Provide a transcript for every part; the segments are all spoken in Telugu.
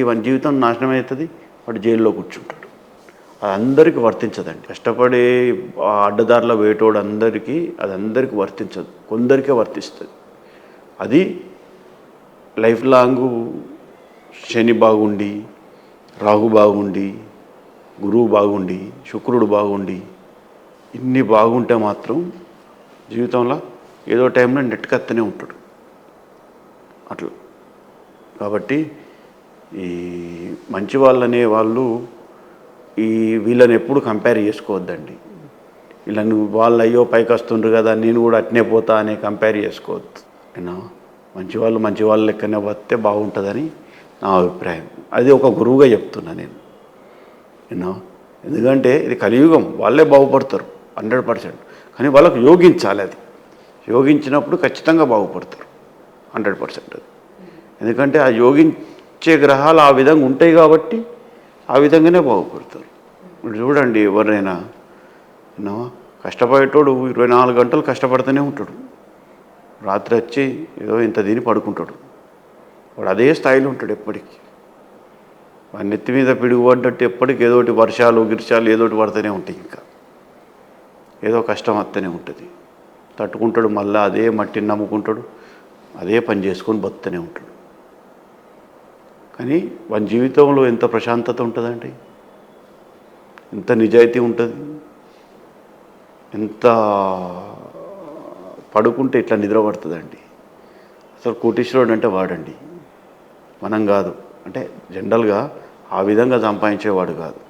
వాని జీవితం నాశనం అవుతుంది, వాడు జైల్లో కూర్చుంటాడు. అది అందరికీ వర్తించదండి. కష్టపడే అడ్డదారిలో వేటోడు అందరికీ అది అందరికీ వర్తించదు, కొందరికే వర్తిస్తుంది. అది లైఫ్ లాంగు శని బాగుండి, రాహు బాగుండి, గురువు బాగుండి, శుక్రుడు బాగుండి, ఇన్ని బాగుంటే మాత్రం జీవితంలో ఏదో టైంలో నెట్టుకత్తనే ఉంటాడు అట్లా. కాబట్టి ఈ మంచి వాళ్ళనే వాళ్ళు వీళ్ళని ఎప్పుడు కంపేర్ చేసుకోవద్దండి. వీళ్ళని వాళ్ళు అయ్యో పైకి వస్తుండ్రు కదా నేను కూడా అట్నే పోతా అని కంపేర్ చేసుకోవద్దు. అయినా మంచి వాళ్ళ లెక్కనే వస్తే బాగుంటుందని నా అభిప్రాయం. అది ఒక గురువుగా చెప్తున్నా నేను. ఎందుకంటే ఇది కలియుగం, వాళ్ళే బాగుపడతారు 100%. కానీ వాళ్ళకు యోగించాలి. అది యోగించినప్పుడు ఖచ్చితంగా బాగుపడతారు 100%. ఎందుకంటే ఆ యోగించే గ్రహాలు ఆ విధంగా ఉంటాయి కాబట్టి ఆ విధంగానే బాగుపడతారు. ఇప్పుడు చూడండి, ఎవరైనా కష్టపడేటోడు 24 గంటలు కష్టపడుతూనే ఉంటాడు. రాత్రి వచ్చి ఏదో ఇంత తిని పడుకుంటాడు. వాడు అదే స్థాయిలో ఉంటాడు ఎప్పటికీ. వాడి నెత్తి మీద పిడుగుపడ్డట్టు ఎప్పటికీ ఏదోటి వర్షాలు గిర్షాలు ఏదోటి పడుతూనే ఉంటాయి. ఇంకా ఏదో కష్టం వస్తూనే ఉంటుంది. తట్టుకుంటాడు, మళ్ళీ అదే మట్టిని నమ్ముకుంటాడు, అదే పని చేసుకొని బతుకుతూనే ఉంటాడు. కానీ వాని జీవితంలో ఎంత ప్రశాంతత ఉంటుందండి, ఎంత నిజాయితీ ఉంటుంది, ఎంత పడుకుంటే ఇట్లా నిద్ర పడుతుందండి. అసలు కోటీశ్వరుడు అంటే వాడండి, మనం కాదు. అంటే జనరల్గా ఆ విధంగా సంపాదించేవాడు కాదు.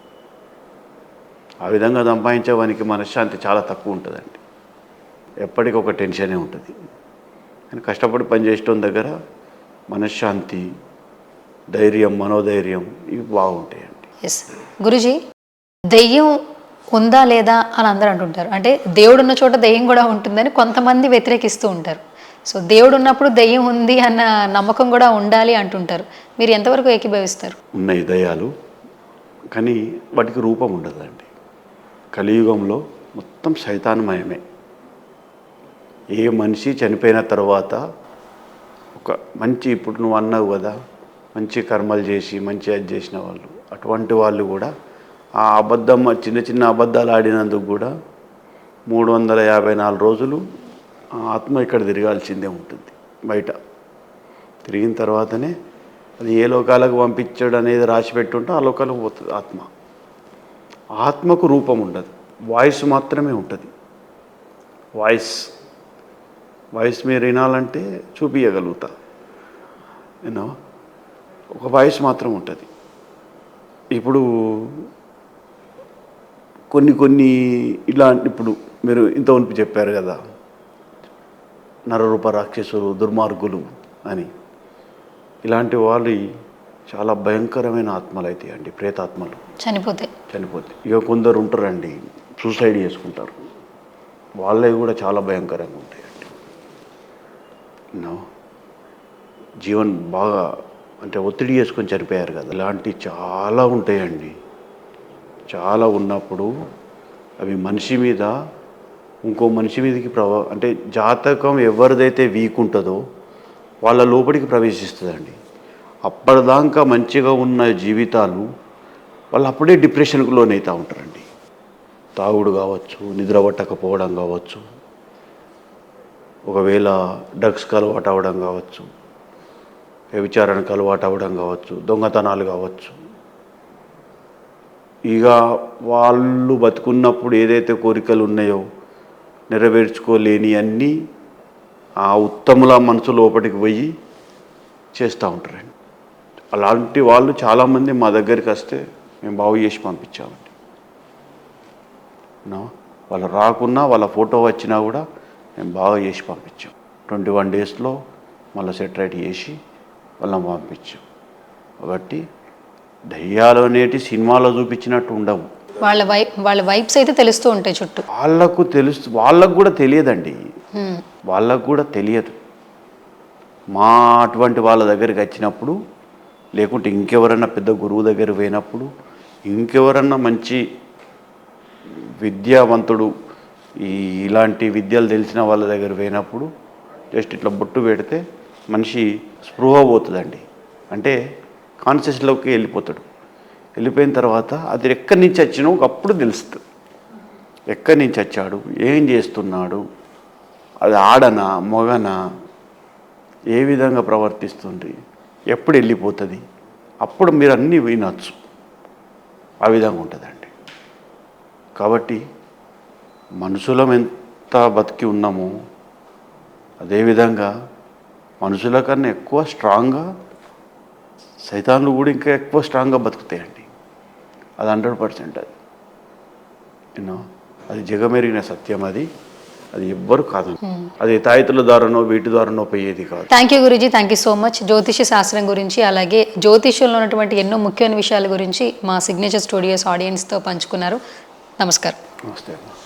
ఆ విధంగా సంపాదించేవానికి మనశ్శాంతి చాలా తక్కువ ఉంటుందండి. ఎప్పటికీ ఒక టెన్షనే ఉంటుంది. కానీ కష్టపడి పనిచేయడం దగ్గర మనశ్శాంతి, ధైర్యం, మనోధైర్యం ఇవి బాగుంటాయండి. ఎస్ గురుజీ, దెయ్యం ఉందా లేదా అని అందరూ అంటుంటారు. అంటే దేవుడు ఉన్న చోట దెయ్యం కూడా ఉంటుందని కొంతమంది వ్యతిరేకిస్తూ ఉంటారు. సో దేవుడు ఉన్నప్పుడు దెయ్యం ఉంది అన్న నమ్మకం కూడా ఉండాలి అంటుంటారు. మీరు ఎంతవరకు ఏకీభవిస్తారు? ఉన్నాయి దయ్యాలు, కానీ వాటికి రూపం ఉండదండి. కలియుగంలో మొత్తం సైతాన్మయమే. ఏ మనిషి చనిపోయిన తర్వాత ఒక మంచి, ఇప్పుడు నువ్వు అన్నావు కదా, మంచి కర్మలు చేసి మంచి అది చేసిన వాళ్ళు, అటువంటి వాళ్ళు కూడా ఆ అబద్ధం, చిన్న అబద్ధాలు ఆడినందుకు కూడా 354 రోజులు ఆత్మ ఇక్కడ తిరగాల్సిందే ఉంటుంది. బయట తిరిగిన తర్వాతనే అది ఏ లోకాలకు పంపించాడు అనేది రాసి పెట్టుంటే ఆ లోకాలకు పోతుంది ఆత్మ. ఆత్మకు రూపం ఉండదు, వాయిస్ మాత్రమే ఉంటుంది. వాయిస్ మీరు వినాలంటే చూపించగలుగుతా, ఒక వాయిస్ మాత్రం ఉంటుంది. ఇప్పుడు కొన్ని ఇలా, ఇప్పుడు మీరు ఇంతవరకు చెప్పారు కదా, నరరూప రాక్షసులు, దుర్మార్గులు అని. ఇలాంటి వాళ్ళు చాలా భయంకరమైన ఆత్మలు అవుతాయండి, ప్రేతాత్మలు. చనిపోతే ఇక కొందరు ఉంటారండి సూసైడ్ చేసుకుంటారు, వాళ్ళవి కూడా చాలా భయంకరంగా ఉంటాయండి. జీవన్ బాగా అంటే ఒత్తిడి చేసుకొని చనిపోయారు కదా, ఇలాంటివి చాలా ఉంటాయండి. చాలా ఉన్నప్పుడు అవి మనిషి మీద ఇంకో మనిషి మీదకి అంటే జాతకం ఎవరిదైతే వీక్ ఉంటుందో వాళ్ళ లోపలికి ప్రవేశిస్తుందండి. అప్పటిదాకా మంచిగా ఉన్న జీవితాలు వాళ్ళు అప్పుడే డిప్రెషన్కు లోనవుతూ ఉంటారండి. తాగుడు కావచ్చు, నిద్ర పట్టకపోవడం కావచ్చు, ఒకవేళ డ్రగ్స్కి అలవాటు అవ్వడం కావచ్చు, వ్యభిచారానికి అలవాటు అవ్వడం కావచ్చు, దొంగతనాలు కావచ్చు. ఇక వాళ్ళు బతుకున్నప్పుడు ఏదైతే కోరికలు ఉన్నాయో నెరవేర్చుకోలేని అన్నీ ఆ ఉత్తముల మనసు లోపలికి పోయి చేస్తూ ఉంటారండి. అలాంటి వాళ్ళు చాలామంది మా దగ్గరికి వస్తే మేము బాగు చేసి పంపించామండి. వాళ్ళు రాకున్నా వాళ్ళ ఫోటో వచ్చినా కూడా మేము బాగా చేసి పంపించాం. 21 డేస్లో మళ్ళీ సెటరేట్ చేసి వాళ్ళని పంపించాం. కాబట్టి దయ్యాలు అనేటి సినిమాలో చూపించినట్టు ఉండవు. వాళ్ళ వైబ్స్ అయితే తెలుస్తూ ఉంటాయి చుట్టూ. వాళ్ళకు కూడా తెలియదండి, వాళ్ళకు కూడా తెలియదు. మా అటువంటి వాళ్ళ దగ్గరికి వచ్చినప్పుడు, లేకుంటే ఇంకెవరన్నా పెద్ద గురువు దగ్గర పోయినప్పుడు, ఇంకెవరన్నా మంచి విద్యావంతుడు ఇలాంటి విద్యలు తెలిసిన వాళ్ళ దగ్గర పోయినప్పుడు జస్ట్ ఇట్లా బొట్టు పెడితే మనిషి స్పృహ పోతుందండి. అంటే కాన్షియస్లోకి వెళ్ళిపోతాడు. వెళ్ళిపోయిన తర్వాత అది ఎక్కడి నుంచి వచ్చినో ఒకప్పుడు తెలుస్తుంది. ఎక్కడి నుంచి వచ్చాడు, ఏం చేస్తున్నాడు, అది ఆడనా మొగనా, ఏ విధంగా ప్రవర్తిస్తుంది, ఎప్పుడు వెళ్ళిపోతుంది, అప్పుడు మీరు అన్నీ వినొచ్చు. ఆ విధంగా ఉంటుందండి. కాబట్టి మనుషులం ఎంత బతికి ఉన్నామో అదేవిధంగా మనుషుల కన్నా ఎక్కువ స్ట్రాంగ్గా సైతాన్లు కూడా ఇంకా ఎక్కువ స్ట్రాంగ్గా బతుకుతాయండి. అది 100% అది యూనో అది జగమెరిగిన సత్యం. అది ఎవ్వరు కాదు. అది తాయితుల ద్వారానో వీటి ద్వారానో పోయేది కాదు. Thank you Guruji, thank you so much. జ్యోతిష శాస్త్రం గురించి అలాగే జ్యోతిష్యంలో ఉన్నటువంటి ఎన్నో ముఖ్యమైన విషయాల గురించి మా సిగ్నేచర్ స్టూడియోస్ ఆడియన్స్తో పంచుకున్నారు. నమస్కారం. నమస్తే.